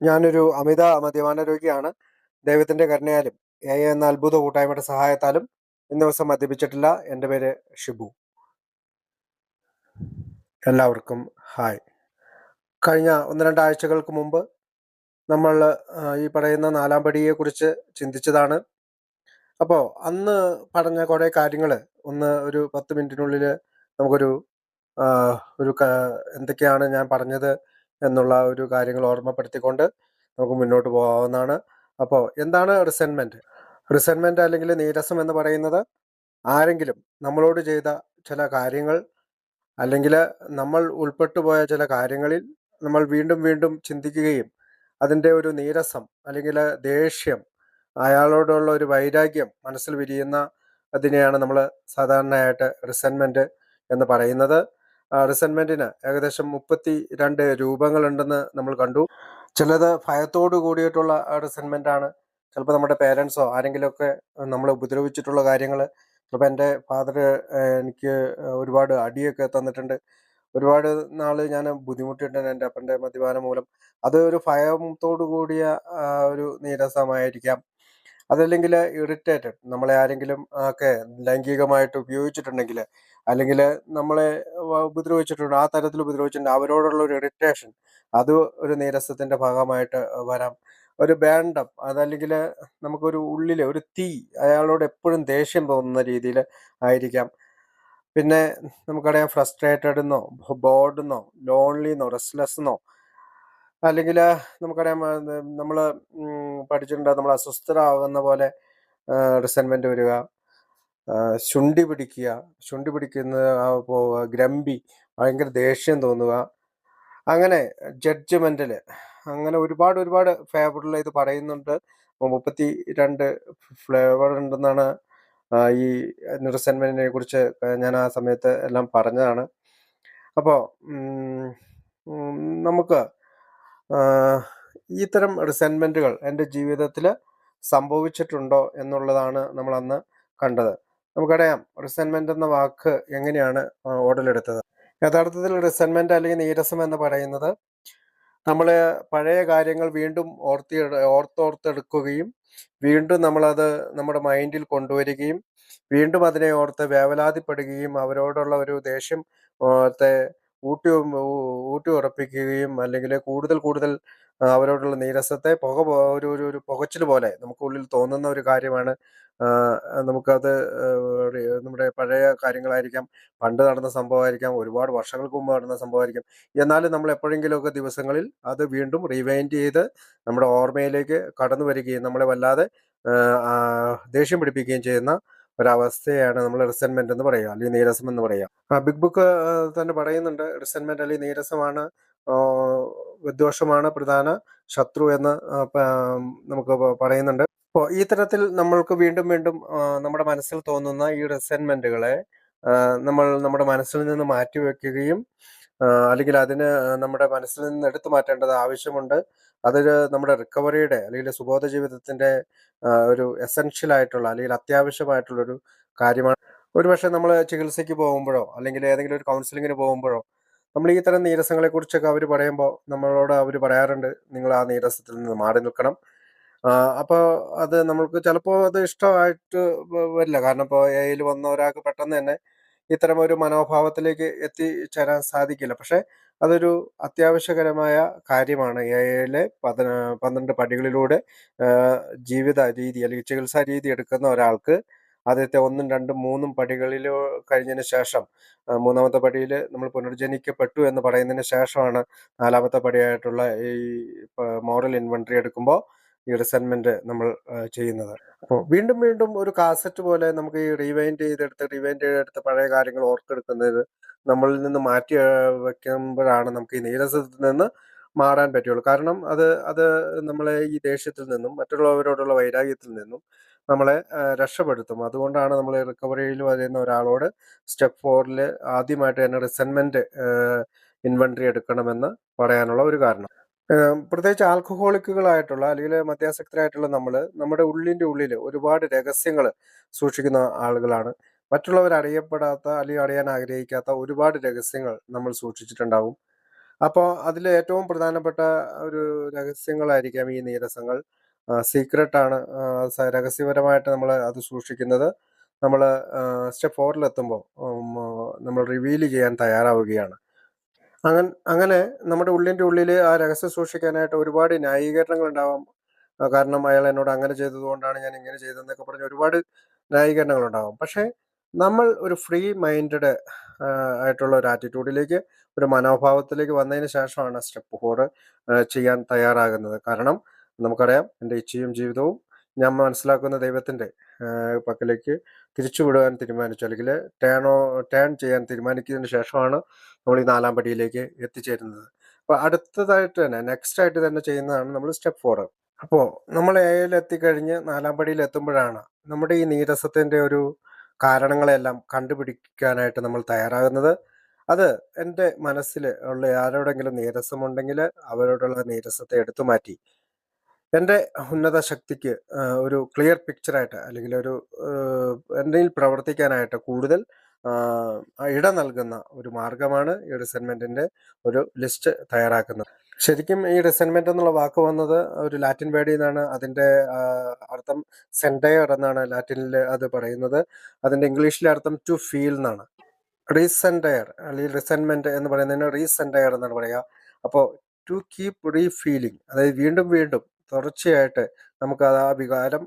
ഞാനൊരു അമിത മദ്യപാന രോഗിയാണ്. ദൈവത്തിന്റെ കരുണയാലും എ എന്ന അത്ഭുത കൂട്ടായ്മയുടെ സഹായത്താലും ഇന്ന് ദിവസം മദ്യപിച്ചിട്ടില്ല. എൻ്റെ പേര് ഷിബു. എല്ലാവർക്കും ഹായ്. കഴിഞ്ഞ 1-2 ആഴ്ചകൾക്ക് മുമ്പ് നമ്മൾ ഈ പറയുന്ന 4-ാം പടിയെക്കുറിച്ച് ചിന്തിച്ചതാണ്. അപ്പോൾ അന്ന് പറഞ്ഞ കുറേ കാര്യങ്ങൾ ഒരു 10 മിനിറ്റിനുള്ളിൽ നമുക്കൊരു ഒരു എന്തൊക്കെയാണ് ഞാൻ പറഞ്ഞത് എന്നുള്ള ഒരു കാര്യങ്ങൾ ഓർമ്മപ്പെടുത്തിക്കൊണ്ട് നമുക്ക് മുന്നോട്ട് പോകാവുന്നതാണ്. അപ്പോൾ എന്താണ് റിസെൻമെൻറ്റ്? റിസെൻമെൻറ്റ് അല്ലെങ്കിൽ നീരസം എന്ന് പറയുന്നത് ആരെങ്കിലും നമ്മളോട് ചെയ്ത ചില കാര്യങ്ങൾ അല്ലെങ്കിൽ നമ്മൾ ഉൾപ്പെട്ടു പോയ ചില കാര്യങ്ങളിൽ നമ്മൾ വീണ്ടും വീണ്ടും ചിന്തിക്കുകയും അതിൻ്റെ ഒരു നീരസം അല്ലെങ്കിൽ ദേഷ്യം, അയാളോടുള്ള ഒരു വൈരാഗ്യം മനസ്സിൽ വിരിയുന്ന അതിനെയാണ് നമ്മൾ സാധാരണയായിട്ട് റിസെൻമെൻറ്റ് എന്ന് പറയുന്നത്. റിസെൻമെൻറ്റിന് ഏകദേശം 32 രൂപങ്ങളുണ്ടെന്ന് നമ്മൾ കണ്ടു. ചിലത് ഭയത്തോട് കൂടിയിട്ടുള്ള റിസെൻമെൻ്റാണ്. ചിലപ്പോൾ നമ്മുടെ പേരൻസോ ആരെങ്കിലുമൊക്കെ നമ്മളെ ഉപദ്രവിച്ചിട്ടുള്ള കാര്യങ്ങൾ, ചിലപ്പോൾ എൻ്റെ ഫാദർ എനിക്ക് ഒരുപാട് അടിയൊക്കെ തന്നിട്ടുണ്ട്. ഒരുപാട് നാൾ ഞാൻ ബുദ്ധിമുട്ടിയിട്ടുണ്ട് എൻ്റെ അപ്പൻ്റെ മദ്യപാനം മൂലം. അത് ഒരു ഭയത്തോടു കൂടിയ ഒരു നീരസമായിരിക്കാം. അതല്ലെങ്കിൽ ഇറിറ്റേറ്റഡ്, നമ്മളെ ആരെങ്കിലും ഒക്കെ ലൈംഗികമായിട്ട് ഉപയോഗിച്ചിട്ടുണ്ടെങ്കിൽ അല്ലെങ്കിൽ നമ്മളെ ഉപദ്രവിച്ചിട്ടുണ്ട്, ആ തരത്തിൽ ഉപദ്രവിച്ചിട്ടുണ്ട്, അവരോടുള്ള ഒരു ഇറിറ്റേഷൻ, അത് ഒരു നീരസത്തിൻ്റെ ഭാഗമായിട്ട് വരാം. ഒരു ബാൻഡം, അതല്ലെങ്കിൽ നമുക്കൊരു ഉള്ളിൽ ഒരു തീ, അയാളോട് എപ്പോഴും ദേഷ്യം തോന്നുന്ന രീതിയിൽ ആയിരിക്കാം. പിന്നെ നമുക്കറിയാം ഫ്രസ്ട്രേറ്റഡ് എന്നോ ബോർഡെന്നോ ലോൺലിന്നോ റെസ്റ്റ്ലെസ് എന്നോ, അല്ലെങ്കിൽ നമുക്കറിയാം നമ്മൾ പഠിച്ചിട്ടുണ്ട് നമ്മൾ അസ്വസ്ഥരാകുന്ന പോലെ റിസെൻമെൻറ്റ് വരിക, ശുണ്ഠി പിടിക്കുക, ശുണ്ഠി പിടിക്കുന്ന പോവുക, ഗ്രമ്പി, ഭയങ്കര ദേഷ്യം തോന്നുക, അങ്ങനെ ജഡ്ജ്മെൻറ്റൽ, അങ്ങനെ ഒരുപാട് ഒരുപാട് ഫേവറിൽ ഇത് പറയുന്നുണ്ട്. 32 ഫ്ലേവർ ഉണ്ടെന്നാണ് ഈ റിസെൻമെൻറ്റിനെ കുറിച്ച് ഞാൻ ആ സമയത്ത് എല്ലാം പറഞ്ഞതാണ്. അപ്പോൾ നമുക്ക് ഇത്തരം റിസെൻമെൻറ്റുകൾ എൻ്റെ ജീവിതത്തിൽ സംഭവിച്ചിട്ടുണ്ടോ എന്നുള്ളതാണ് നമ്മൾ അന്ന് കണ്ടത്. നമുക്കറിയാം റിസെൻമെൻ്റ് എന്ന വാക്ക് എങ്ങനെയാണ് ഉടലെടുത്തത്. യഥാർത്ഥത്തിൽ റിസെൻമെൻ്റ് അല്ലെങ്കിൽ നീരസം എന്ന് പറയുന്നത് നമ്മൾ പഴയ കാര്യങ്ങൾ വീണ്ടും ഓർത്തെടുക്കുകയും വീണ്ടും നമ്മളത് നമ്മുടെ മൈൻഡിൽ കൊണ്ടുവരികയും വീണ്ടും അതിനെ ഓർത്ത് വേവലാതിപ്പെടുകയും അവരോടുള്ള ഒരു ദേഷ്യം ത്തെ ഊട്ടി ഉറപ്പിക്കുകയും അല്ലെങ്കിൽ കൂടുതൽ കൂടുതൽ അവരോടുള്ള നീരസത്തെ ഒരു പുകച്ചിൽ പോലെ നമുക്കുള്ളിൽ തോന്നുന്ന ഒരു കാര്യമാണ്. നമുക്കത് നമ്മുടെ പഴയ കാര്യങ്ങളായിരിക്കാം, പണ്ട് നടന്ന സംഭവമായിരിക്കാം, ഒരുപാട് വർഷങ്ങൾക്ക് മുമ്പ് നടന്ന സംഭവമായിരിക്കും. എന്നാലും നമ്മൾ എപ്പോഴെങ്കിലുമൊക്കെ ദിവസങ്ങളിൽ അത് വീണ്ടും റിവൈൻഡ് ചെയ്ത് നമ്മുടെ ഓർമ്മയിലേക്ക് കടന്നു വരികയും നമ്മളെ വല്ലാതെ ദേഷ്യം പിടിപ്പിക്കുകയും ചെയ്യുന്ന ഒരവസ്ഥയാണ് നമ്മൾ റിസെൻമെന്റ് എന്ന് പറയുക, അല്ലെങ്കിൽ നീരസം എന്ന് പറയുക. ബിഗ് ബുക്ക് തന്നെ പറയുന്നുണ്ട്, റിസെൻമെന്റ് അല്ലെങ്കിൽ നീരസമാണ് വിദ്വേഷമാണ് പ്രധാന ശത്രു എന്ന് നമുക്ക് പറയുന്നുണ്ട്. അപ്പോൾ ഈ തരത്തിൽ നമ്മൾക്ക് വീണ്ടും വീണ്ടും നമ്മുടെ മനസ്സിൽ തോന്നുന്ന ഈ റിസെൻമെന്റുകളെ നമ്മൾ നമ്മുടെ മനസ്സിൽ നിന്ന് മാറ്റിവെക്കുകയും അല്ലെങ്കിൽ അതിന് നമ്മുടെ മനസ്സിൽ നിന്ന് എടുത്തു മാറ്റേണ്ടത് ആവശ്യമുണ്ട്. അതൊരു നമ്മുടെ റിക്കവറിയുടെ അല്ലെങ്കിൽ സുബോധ ജീവിതത്തിൻ്റെ ഒരു എസെൻഷ്യൽ ആയിട്ടുള്ള അല്ലെങ്കിൽ അത്യാവശ്യമായിട്ടുള്ളൊരു കാര്യമാണ്. ഒരുപക്ഷെ നമ്മൾ ചികിത്സയ്ക്ക് പോകുമ്പോഴോ അല്ലെങ്കിൽ ഏതെങ്കിലും ഒരു കൗൺസിലിങ്ങിന് പോകുമ്പോഴോ നമ്മൾ ഈ തരം നീരസങ്ങളെക്കുറിച്ചൊക്കെ അവർ പറയുമ്പോൾ നമ്മളോട് അവർ പറയാറുണ്ട്, നിങ്ങൾ ആ നീരസത്തിൽ നിന്ന് മാറി നിൽക്കണം. അപ്പോൾ അത് നമ്മൾക്ക് ചിലപ്പോൾ അത് ഇഷ്ടമായിട്ട് വരില്ല. കാരണം ഇപ്പോൾ എയിൽ വന്ന ഒരാൾക്ക് പെട്ടെന്ന് തന്നെ ഇത്തരം ഒരു മനോഭാവത്തിലേക്ക് എത്തിച്ചേരാൻ സാധിക്കില്ല. പക്ഷേ അതൊരു അത്യാവശ്യകരമായ കാര്യമാണ്. എയിലെ 12 പടികളിലൂടെ ജീവിത രീതി അല്ലെങ്കിൽ ചികിത്സാ രീതി എടുക്കുന്ന ഒരാൾക്ക് ആദ്യത്തെ 1, 2, 3 പടികളിൽ കഴിഞ്ഞതിന് ശേഷം മൂന്നാമത്തെ പടിയിൽ നമ്മൾ പുനർജനിക്കപ്പെട്ടു എന്ന് പറയുന്നതിന് ശേഷമാണ് 4ാമത്തെ പടിയായിട്ടുള്ള ഈ മോറൽ ഇൻവെൻട്രി എടുക്കുമ്പോൾ ഈ റിസെൻമെന്റ് നമ്മൾ ചെയ്യുന്നത്. അപ്പോൾ വീണ്ടും വീണ്ടും ഒരു കാസറ്റ് പോലെ നമുക്ക് ഈ റിവൈൻഡ് ചെയ്തെടുത്ത് പഴയ കാര്യങ്ങൾ ഓർത്തെടുക്കുന്നത് നമ്മളിൽ നിന്ന് മാറ്റി വെക്കുമ്പോഴാണ് നമുക്ക് ഈ നീരസത്തിൽ നിന്ന് മാറാൻ പറ്റുള്ളൂ. കാരണം അത് അത് നമ്മളെ ഈ ദേഷ്യത്തിൽ നിന്നും മറ്റുള്ളവരോടുള്ള വൈരാഗ്യത്തിൽ നിന്നും നമ്മളെ രക്ഷപ്പെടുത്തും. അതുകൊണ്ടാണ് നമ്മൾ റിക്കവറിയിൽ വരുന്ന ഒരാളോട് സ്റ്റെപ്പ് 4 ആദ്യമായിട്ട് തന്നെ റിസെൻമെന്റ് ഇൻവെൻട്രി എടുക്കണമെന്ന് പറയാനുള്ള ഒരു കാരണം. പ്രത്യേകിച്ച് ആൽക്കഹോളിക്കുകളായിട്ടുള്ള അല്ലെങ്കിൽ മദ്യാസക്തരായിട്ടുള്ള നമ്മുടെ ഉള്ളിൻ്റെ ഉള്ളിൽ ഒരുപാട് രഹസ്യങ്ങൾ സൂക്ഷിക്കുന്ന ആളുകളാണ്. മറ്റുള്ളവർ അറിയപ്പെടാത്ത അല്ലെങ്കിൽ അറിയാൻ ആഗ്രഹിക്കാത്ത ഒരുപാട് രഹസ്യങ്ങൾ നമ്മൾ സൂക്ഷിച്ചിട്ടുണ്ടാവും. അപ്പോൾ അതിൽ ഏറ്റവും പ്രധാനപ്പെട്ട ഒരു രഹസ്യങ്ങളായിരിക്കാം ഈ നീരസങ്ങൾ. സീക്രട്ടാണ്. രഹസ്യപരമായിട്ട് നമ്മൾ അത് സൂക്ഷിക്കുന്നത് നമ്മൾ സ്റ്റെപ്പ് 4-ലെത്തുമ്പോൾ നമ്മൾ റിവീൽ ചെയ്യാൻ തയ്യാറാവുകയാണ്. അങ്ങനെ നമ്മുടെ ഉള്ളിൻ്റെ ഉള്ളിൽ ആ രഹസ്യം സൂക്ഷിക്കാനായിട്ട് ഒരുപാട് ന്യായീകരണങ്ങളുണ്ടാവാം. കാരണം അയാൾ എന്നോട് അങ്ങനെ ചെയ്തതുകൊണ്ടാണ് ഞാൻ ഇങ്ങനെ ചെയ്തതെന്നൊക്കെ പറഞ്ഞ് ഒരുപാട് ന്യായീകരണങ്ങളുണ്ടാവാം. പക്ഷേ നമ്മൾ ഒരു ഫ്രീ മൈൻഡഡ് ആയിട്ടുള്ള ഒരു ആറ്റിറ്റ്യൂഡിലേക്ക്, ഒരു മനോഭാവത്തിലേക്ക് വന്നതിന് ശേഷമാണ് സ്റ്റെപ്പ് 4 ചെയ്യാൻ തയ്യാറാകുന്നത്. കാരണം നമുക്കറിയാം എൻ്റെ ഇച്ഛയും ജീവിതവും ഞാൻ മനസ്സിലാക്കുന്ന ദൈവത്തിൻ്റെ പക്കലേക്ക് തിരിച്ചുവിടുവാൻ തീരുമാനിച്ചു, അല്ലെങ്കിൽ ടേൺ ചെയ്യാൻ തീരുമാനിച്ചതിന് ശേഷമാണ് നമ്മൾ ഈ 4-ാം പടിയിലേക്ക് എത്തിച്ചേരുന്നത്. അപ്പോൾ അടുത്തതായിട്ട് തന്നെ നെക്സ്റ്റ് ആയിട്ട് തന്നെ ചെയ്യുന്നതാണ് നമ്മൾ സ്റ്റെപ്പ് 4. അപ്പോൾ നമ്മൾ എയിൽ എത്തിക്കഴിഞ്ഞ് 4-ാം പടിയിൽ എത്തുമ്പോഴാണ് നമ്മുടെ ഈ നീരസത്തിൻ്റെ ഒരു കാരണങ്ങളെല്ലാം കണ്ടുപിടിക്കാനായിട്ട് നമ്മൾ തയ്യാറാകുന്നത്. അത് എൻ്റെ മനസ്സിൽ ഉള്ള ആരോടെങ്കിലും നീരസമുണ്ടെങ്കിൽ അവരോടുള്ള നീരസത്തെ എടുത്തു മാറ്റി എൻ്റെ ഉന്നത ശക്തിക്ക് ഒരു ക്ലിയർ പിക്ചറായിട്ട്, അല്ലെങ്കിൽ ഒരു എന്നിൽ പ്രവർത്തിക്കാനായിട്ട് കൂടുതൽ ഇടം നൽകുന്ന ഒരു മാർഗമാണ് ഈ റിസെൻമെൻറ്റിൻ്റെ ഒരു ലിസ്റ്റ് തയ്യാറാക്കുന്നത്. ശരിക്കും ഈ റിസെൻമെന്റ് എന്നുള്ള വാക്ക് വന്നത് ഒരു ലാറ്റിൻ വേർഡിൽ നിന്നാണ്. അതിൻ്റെ അർത്ഥം സെൻഡയർ എന്നാണ് ലാറ്റിനിൽ അത് പറയുന്നത്. അതിൻ്റെ ഇംഗ്ലീഷിലെ അർത്ഥം ടു ഫീൽ എന്നാണ്. റീസെൻഡയർ അല്ലെങ്കിൽ റിസെൻമെന്റ് എന്ന് പറയുന്നതിന് റീസെൻഡയർ എന്നാണ് പറയുക. അപ്പോൾ ടു കീപ് റീഫീലിംഗ്, അതായത് വീണ്ടും വീണ്ടും തുടർച്ചയായിട്ട് നമുക്ക് ആ വികാരം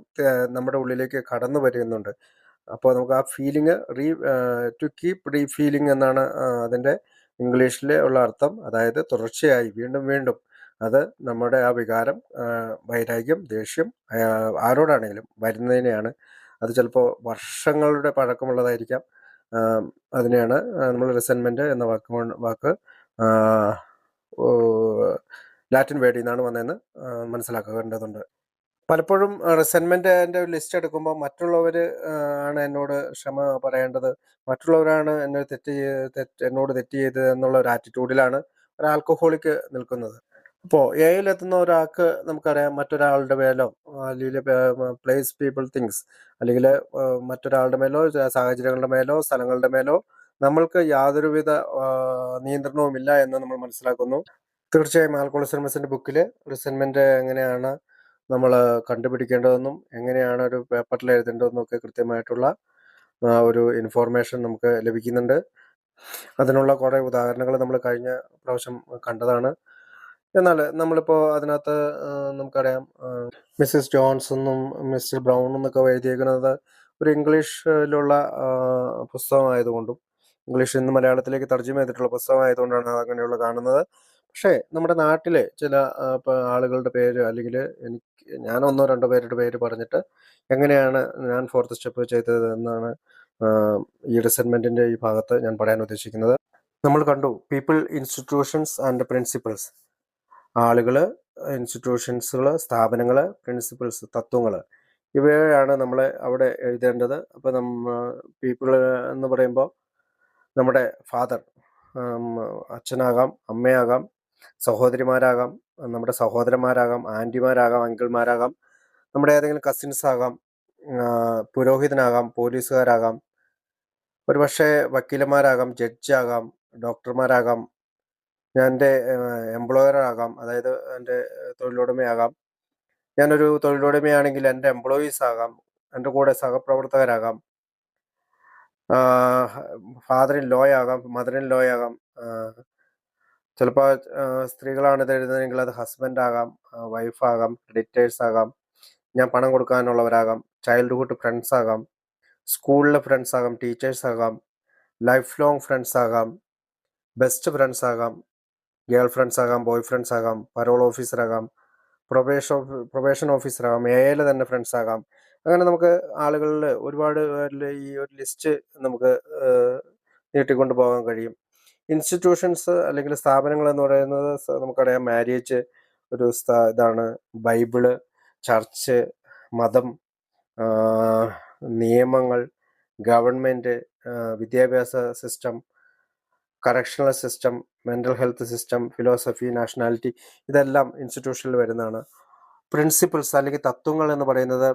നമ്മുടെ ഉള്ളിലേക്ക് കടന്നു വരുന്നുണ്ട്. അപ്പോൾ നമുക്ക് ആ ഫീലിംഗ് ടു കീപ് റീഫീലിംഗ് എന്നാണ് അതിൻ്റെ ഇംഗ്ലീഷിൽ ഉള്ള അർത്ഥം. അതായത് തുടർച്ചയായി വീണ്ടും വീണ്ടും അത് നമ്മുടെ ആ വികാരം, വൈരാഗ്യം, ദേഷ്യം ആരോടാണെങ്കിലും വരുന്നതിനെയാണ്. അത് ചിലപ്പോൾ വർഷങ്ങളുടെ പഴക്കമുള്ളതായിരിക്കാം. അതിനെയാണ് നമ്മൾ റിസെൻമെന്റ് എന്ന വാക്ക് ലാറ്റിൻ വേർഡിൽ നിന്നാണ് വന്നതെന്ന് മനസ്സിലാക്കേണ്ടതുണ്ട്. പലപ്പോഴും റിസെൻമെന്റിന്റെ ഒരു ലിസ്റ്റ് എടുക്കുമ്പോൾ മറ്റുള്ളവർ ആണ് എന്നോട് ക്ഷമ പറയേണ്ടത്, മറ്റുള്ളവരാണ് എന്നോട് തെറ്റ് ചെയ്തത് എന്നുള്ള ഒരു ആറ്റിറ്റ്യൂഡിലാണ് ഒരു ആൽക്കഹോളിക് നിൽക്കുന്നത്. അപ്പോൾ എയിലെത്തുന്ന ഒരാൾക്ക് നമുക്കറിയാം മറ്റൊരാളുടെ മേലോ, അല്ലെങ്കിൽ പ്ലേസ്, പീപ്പിൾ, തിങ്സ്, അല്ലെങ്കിൽ മറ്റൊരാളുടെ മേലോ, സാഹചര്യങ്ങളുടെ മേലോ, സ്ഥലങ്ങളുടെ മേലോ നമ്മൾക്ക് യാതൊരുവിധ നിയന്ത്രണവുമില്ല എന്ന് നമ്മൾ മനസ്സിലാക്കുന്നു. തീർച്ചയായും ആൽക്കഹോളിസം ബുക്കിൽ റിസെൻമെന്റ് എങ്ങനെയാണ് നമ്മൾ കണ്ടുപിടിക്കേണ്ടതെന്നും എങ്ങനെയാണ് ഒരു പേപ്പറിൽ എഴുതേണ്ടതെന്നും ഒക്കെ കൃത്യമായിട്ടുള്ള ഒരു ഇൻഫോർമേഷൻ നമുക്ക് ലഭിക്കുന്നുണ്ട്. അതിനുള്ള കുറേ ഉദാഹരണങ്ങൾ നമ്മൾ കഴിഞ്ഞ പ്രാവശ്യം കണ്ടതാണ്. എന്നാൽ നമ്മളിപ്പോൾ അതിനകത്ത് നമുക്കറിയാം മിസ്സിസ് ജോൺസ് എന്നും മിസ്റ്റർ ബ്രൗൺ എന്നൊക്കെ എഴുതിയേക്കുന്നത് ഒരു ഇംഗ്ലീഷിലുള്ള പുസ്തകമായതുകൊണ്ടും ഇംഗ്ലീഷിൽ നിന്ന് മലയാളത്തിലേക്ക് തർജ്ജമ ചെയ്തിട്ടുള്ള പുസ്തകമായതുകൊണ്ടാണ് അങ്ങനെയുള്ള കാണുന്നത്. പക്ഷേ നമ്മുടെ നാട്ടിലെ ചില ആളുകളുടെ പേര്, അല്ലെങ്കിൽ ഞാൻ 1-2 പേരുടെ പേര് പറഞ്ഞിട്ട് എങ്ങനെയാണ് ഞാൻ 4th സ്റ്റെപ്പ് ചെയ്തത് എന്നാണ് ഈ റിസെൻമെന്റിന്റെ ഈ ഭാഗത്ത് ഞാൻ പറയാൻ ഉദ്ദേശിക്കുന്നത്. നമ്മൾ കണ്ടു പീപ്പിൾ, ഇൻസ്റ്റിറ്റ്യൂഷൻസ് ആൻഡ് പ്രിൻസിപ്പിൾസ്. ആളുകൾ, ഇൻസ്റ്റിറ്റ്യൂഷൻസുകൾ, സ്ഥാപനങ്ങൾ, പ്രിൻസിപ്പിൾസ്, തത്വങ്ങൾ, ഇവയാണ് നമ്മൾ അവിടെ എഴുതേണ്ടത്. അപ്പോൾ പീപ്പിൾ എന്ന് പറയുമ്പോൾ നമ്മുടെ ഫാദർ, അച്ഛനാകാം, അമ്മയാകാം, സഹോദരിമാരാകാം, നമ്മുടെ സഹോദരന്മാരാകാം, ആൻറ്റിമാരാകാം, അങ്കിൾമാരാകാം, നമ്മുടെ ഏതെങ്കിലും കസിൻസ് ആകാം, പുരോഹിതനാകാം, പോലീസുകാരാകാം, ഒരുപക്ഷെ വക്കീലന്മാരാകാം, ജഡ്ജാകാം, ഡോക്ടർമാരാകാം, ഞാൻ എൻ്റെ എംപ്ലോയറാകാം, അതായത് എൻ്റെ തൊഴിലുടമയാകാം. ഞാനൊരു തൊഴിലുടമയാണെങ്കിൽ എൻ്റെ എംപ്ലോയീസ് ആകാം, എൻ്റെ കൂടെ സഹപ്രവർത്തകരാകാം, ഫാദർ ഇൻ ലോ ആകാം, മദർ ഇൻ ലോ ആകാം, ചിലപ്പോൾ സ്ത്രീകളാണ് ഇത് എഴുതുന്നതെങ്കിൽ അത് ഹസ്ബൻഡ് ആകാം, വൈഫാകാം, ക്രെഡിറ്റേഴ്സ് ആകാം, ഞാൻ പണം കൊടുക്കാനുള്ളവരാകാം, ചൈൽഡ്ഹുഡ് ഫ്രണ്ട്സ് ആകാം, സ്കൂളിലെ ഫ്രണ്ട്സ് ആകാം, ടീച്ചേഴ്സ് ആകാം, ലൈഫ് ലോങ് ഫ്രണ്ട്സ് ആകാം, ബെസ്റ്റ് ഫ്രണ്ട്സ് ആകാം, ഗേൾ ഫ്രണ്ട്സ് ആകാം, ബോയ് ഫ്രണ്ട്സ് ആകാം, പരോൾ ഓഫീസർ ആകാം, പ്രൊബേഷൻ ഓഫീസർ ആകാം, എയിൽ തന്നെ ഫ്രണ്ട്സ് ആകാം. അങ്ങനെ നമുക്ക് ആളുകളിൽ ഒരുപാട് ഈ ഒരു ലിസ്റ്റ് നമുക്ക് നീട്ടിക്കൊണ്ട് പോകാൻ കഴിയും. ഇൻസ്റ്റിറ്റ്യൂഷൻസ് അല്ലെങ്കിൽ സ്ഥാപനങ്ങൾ എന്ന് പറയുന്നത് നമുക്കറിയാം മാരേജ് ഒരു ഇതാണ്, ബൈബിള്, ചർച്ച്, മതം, നിയമങ്ങൾ, ഗവൺമെൻറ്, വിദ്യാഭ്യാസ system, correctional system, mental health system, philosophy, nationality, ഇതെല്ലാം ഇൻസ്റ്റിറ്റ്യൂഷനിൽ വരുന്നതാണ്. പ്രിൻസിപ്പിൾസ് അല്ലെങ്കിൽ തത്വങ്ങൾ എന്ന് പറയുന്നത്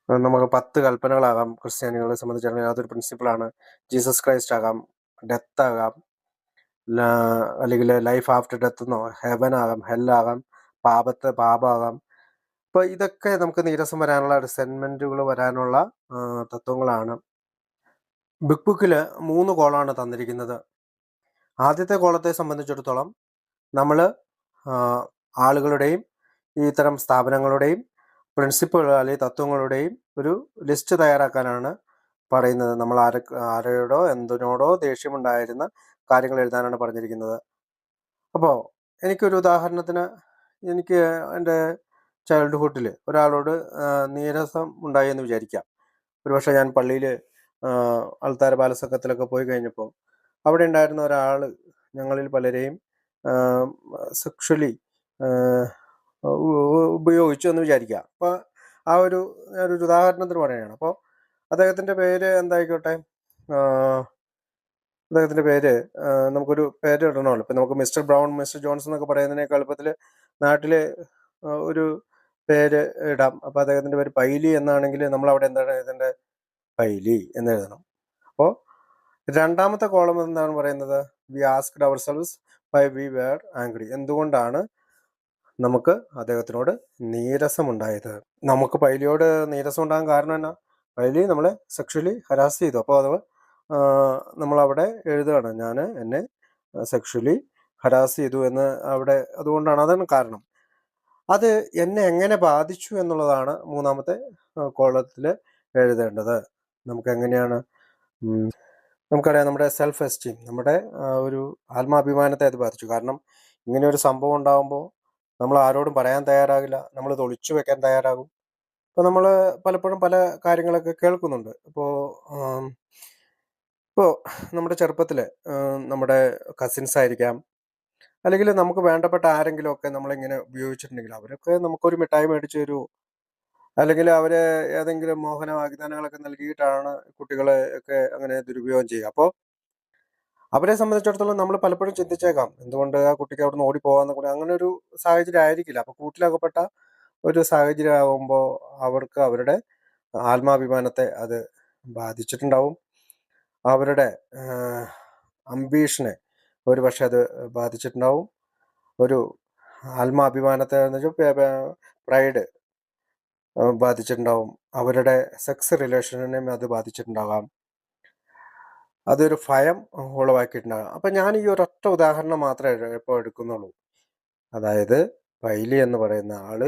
നമുക്ക് 10 കൽപ്പനകളാകാം. ക്രിസ്ത്യാനികളെ സംബന്ധിച്ചിടത്തോളം അതൊരു പ്രിൻസിപ്പിളാണ്. ജീസസ് ക്രൈസ്റ്റ് ആകാം, ഡെത്ത് ആകാം, അല്ലെങ്കിൽ ലൈഫ് ആഫ്റ്റർ ഡെത്ത് എന്നോ, ഹെവൻ ആകാം, ഹെല്ലാകാം, പാപമാകാം. അപ്പോൾ ഇതൊക്കെ നമുക്ക് നീരസം വരാനുള്ള, റിസെൻമെൻറ്റുകൾ വരാനുള്ള തത്വങ്ങളാണ്. ബിഗ് ബുക്കിൽ 3 കോളമാണ് തന്നിരിക്കുന്നത്. ആദ്യത്തെ കോളത്തെ സംബന്ധിച്ചിടത്തോളം നമ്മൾ ആളുകളുടെയും ഇത്തരം സ്ഥാപനങ്ങളുടെയും പ്രിൻസിപ്പുകൾ അല്ലെങ്കിൽ തത്വങ്ങളുടെയും ഒരു ലിസ്റ്റ് തയ്യാറാക്കാനാണ് പറയുന്നത്. നമ്മൾ ആരോടോ എന്തിനോടോ ദേഷ്യമുണ്ടായിരുന്ന കാര്യങ്ങൾ എഴുതാനാണ് പറഞ്ഞിരിക്കുന്നത്. അപ്പോൾ എനിക്കൊരു ഉദാഹരണത്തിന്, എനിക്ക് എൻ്റെ ചൈൽഡ്ഹുഡിൽ ഒരാളോട് നീരസം ഉണ്ടായി എന്ന് വിചാരിക്കാം. ഒരുപക്ഷെ ഞാൻ പള്ളിയിൽ അൾത്താര ബാലസംഘത്തിലൊക്കെ പോയി കഴിഞ്ഞപ്പോൾ അവിടെ ഉണ്ടായിരുന്ന ഒരാൾ ഞങ്ങളിൽ പലരെയും സെക്ഷലി ഉപയോഗിച്ചു എന്ന് വിചാരിക്കുക. അപ്പോൾ ഞാനൊരു ഉദാഹരണത്തിന് പറയുകയാണ്. അപ്പോൾ അദ്ദേഹത്തിൻ്റെ പേര് എന്തായിക്കോട്ടെ, അദ്ദേഹത്തിൻ്റെ പേര് നമുക്കൊരു പേര് ഇടണമല്ലോ. ഇപ്പം നമുക്ക് മിസ്റ്റർ ബ്രൗൺ, മിസ്റ്റർ ജോൺസ് എന്നൊക്കെ പറയുന്നതിനേക്കാൾ എളുപ്പത്തിൽ നാട്ടിൽ ഒരു പേര് ഇടാം. അപ്പോൾ അദ്ദേഹത്തിൻ്റെ പേര് പൈലി എന്നാണെങ്കിൽ നമ്മളവിടെ എന്താണ് എഴുതേണ്ടത്? പൈലി എന്ന് എഴുതണം. അപ്പോൾ രണ്ടാമത്തെ കോളം എന്താണ് പറയുന്നത്? We asked ourselves why we were angry. എന്തുകൊണ്ടാണ് നമുക്ക് അദ്ദേഹത്തിനോട് നീരസമുണ്ടായത്? നമുക്ക് പൈലിയോട് നീരസം ഉണ്ടാകാൻ കാരണം എന്നാ? പൈലി നമ്മളെ സെക്ഷലി ഹരാസ് ചെയ്തു. അപ്പോൾ അത് നമ്മളവിടെ എഴുതുകയാണ്, ഞാൻ എന്നെ സെക്ഷലി ഹരാസ് ചെയ്തു എന്ന് അവിടെ. അതുകൊണ്ടാണ്, അതാണ് കാരണം. അത് എന്നെ എങ്ങനെ ബാധിച്ചു എന്നുള്ളതാണ് മൂന്നാമത്തെ കോളത്തിൽ എഴുതേണ്ടത്. നമുക്ക് എങ്ങനെയാണ്, നമുക്കറിയാം നമ്മുടെ സെൽഫ് എസ്റ്റീം, നമ്മുടെ ഒരു ആത്മാഭിമാനത്തെ അത് ബാധിച്ചു. കാരണം ഇങ്ങനെ ഒരു സംഭവം ഉണ്ടാകുമ്പോൾ നമ്മൾ ആരോടും പറയാൻ തയ്യാറാകില്ല, നമ്മൾ ഇത് ഒളിച്ചു വെക്കാൻ തയ്യാറാകും. ഇപ്പോൾ നമ്മൾ പലപ്പോഴും പല കാര്യങ്ങളൊക്കെ കേൾക്കുന്നുണ്ട്. ഇപ്പോൾ നമ്മുടെ ചെറുപ്പത്തിൽ നമ്മുടെ കസിൻസ് ആയിരിക്കാം, അല്ലെങ്കിൽ നമുക്ക് വേണ്ടപ്പെട്ട ആരെങ്കിലും ഒക്കെ നമ്മളിങ്ങനെ ഉപയോഗിച്ചിട്ടുണ്ടെങ്കിൽ അവരൊക്കെ നമുക്കൊരു മിഠായി മേടിച്ചു തരുമോ, അല്ലെങ്കിൽ അവർ ഏതെങ്കിലും മോഹന വാഗ്ദാനങ്ങളൊക്കെ നൽകിയിട്ടാണ് കുട്ടികളെ ഒക്കെ അങ്ങനെ ദുരുപയോഗം ചെയ്യുക. അപ്പോൾ അവരെ സംബന്ധിച്ചിടത്തോളം നമ്മൾ പലപ്പോഴും ചിന്തിച്ചേക്കാം, എന്തുകൊണ്ട് ആ കുട്ടിക്ക് അവിടെ നിന്ന് ഓടിപ്പോകാമെന്ന് കൂടി. അങ്ങനെ ഒരു സാഹചര്യം ആയിരിക്കില്ല. അപ്പോൾ കൂട്ടിലകപ്പെട്ട ഒരു സാഹചര്യം ആകുമ്പോൾ അവർക്ക് അവരുടെ ആത്മാഭിമാനത്തെ അത് ബാധിച്ചിട്ടുണ്ടാവും. അവരുടെ അംബീഷനെ ഒരു പക്ഷെ അത് ബാധിച്ചിട്ടുണ്ടാവും. ഒരു ആത്മാഭിമാനത്തെ എന്ന് വെച്ചാൽ പ്രൈഡ് ബാധിച്ചിട്ടുണ്ടാവും. അവരുടെ സെക്സ് റിലേഷനെയും അത് ബാധിച്ചിട്ടുണ്ടാകാം. അതൊരു ഭയം ഉളവാക്കിയിട്ടുണ്ടാകാം. അപ്പം ഞാൻ ഈ ഒരൊറ്റ ഉദാഹരണം മാത്രമേ ഇപ്പോൾ എടുക്കുന്നുള്ളൂ. അതായത് പൈലി എന്ന് പറയുന്ന ആൾ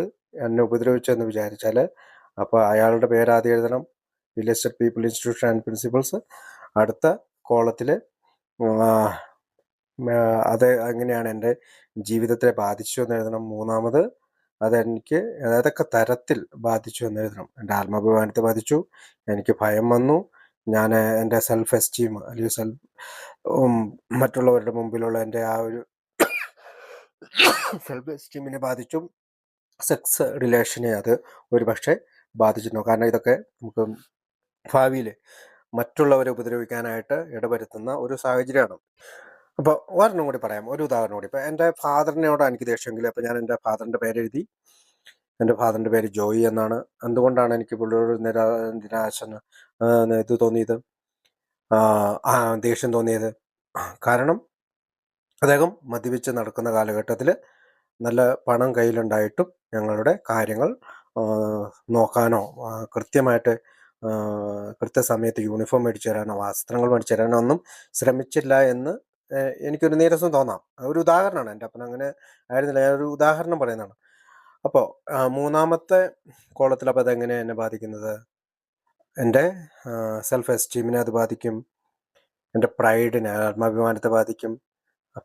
എന്നെ ഉപദ്രവിച്ചെന്ന് വിചാരിച്ചാൽ, അപ്പോൾ അയാളുടെ പേരാദ്യം എഴുതണം, ഇലിസ്റ്റഡ് പീപ്പിൾ, ഇൻസ്റ്റിറ്റ്യൂഷൻ ആൻഡ് പ്രിൻസിപ്പിൾസ്. അടുത്ത കോളത്തിൽ അത് എങ്ങനെയാണ് എൻ്റെ ജീവിതത്തെ ബാധിച്ചു എന്ന് എഴുതണം. മൂന്നാമത് അതെനിക്ക് ഏതൊക്കെ തരത്തിൽ ബാധിച്ചു എന്ന് എഴുതണം. എൻ്റെ ആത്മാഭിമാനത്തെ ബാധിച്ചു, എനിക്ക് ഭയം വന്നു, ഞാൻ എൻ്റെ സെൽഫ് എസ്റ്റീം അല്ലെങ്കിൽ മറ്റുള്ളവരുടെ മുമ്പിലുള്ള എൻ്റെ ആ ഒരു സെൽഫ് എസ്റ്റീമിനെ ബാധിച്ചു, സെക്സ് റിലേഷനെ അത് ഒരു പക്ഷേ ബാധിച്ചിട്ടുണ്ടോ. കാരണം ഇതൊക്കെ നമുക്ക് ഭാവിയിൽ മറ്റുള്ളവരെ ഉപദ്രവിക്കാനായിട്ട് ഇടവരുത്തുന്ന ഒരു സാഹചര്യമാണ്. അപ്പോൾ ഒരെണ്ണം കൂടി പറയാം, ഒരു ഉദാഹരണം കൂടി. ഇപ്പോൾ എൻ്റെ ഫാദറിനോട് എനിക്ക് ദേഷ്യമെങ്കിൽ അപ്പോൾ ഞാൻ എൻ്റെ ഫാദറിൻ്റെ പേരെഴുതി. എൻ്റെ ഫാദറിൻ്റെ പേര് ജോയി എന്നാണ്. എന്തുകൊണ്ടാണ് എനിക്ക് പുള്ളിയോട് ഇത് തോന്നിയത്, ദേഷ്യം തോന്നിയത്? കാരണം അദ്ദേഹം മദ്യപിച്ച് നടക്കുന്ന കാലഘട്ടത്തിൽ നല്ല പണം കയ്യിലുണ്ടായിട്ടും ഞങ്ങളുടെ കാര്യങ്ങൾ നോക്കാനോ കൃത്യമായിട്ട് കൃത്യസമയത്ത് യൂണിഫോം മേടിച്ചു തരാനോ വസ്ത്രങ്ങൾ മേടിച്ചു തരാനോ ഒന്നും ശ്രമിച്ചില്ല എന്ന് എനിക്കൊരു നീരസം തോന്നാം. ഒരു ഉദാഹരണമാണ്. എൻ്റെ അപ്പൻ അങ്ങനെ ആയിരുന്നില്ല, ഞാനൊരു ഉദാഹരണം പറയുന്നതാണ്. അപ്പോൾ മൂന്നാമത്തെ കോളത്തിൽ അപ്പോൾ അതെങ്ങനെ എന്നെ ബാധിക്കുന്നത്? എൻ്റെ സെൽഫ് എസ്റ്റീമിനെ അത് ബാധിക്കും, എൻ്റെ പ്രൈഡിനെ, ആത്മാഭിമാനത്തെ ബാധിക്കും.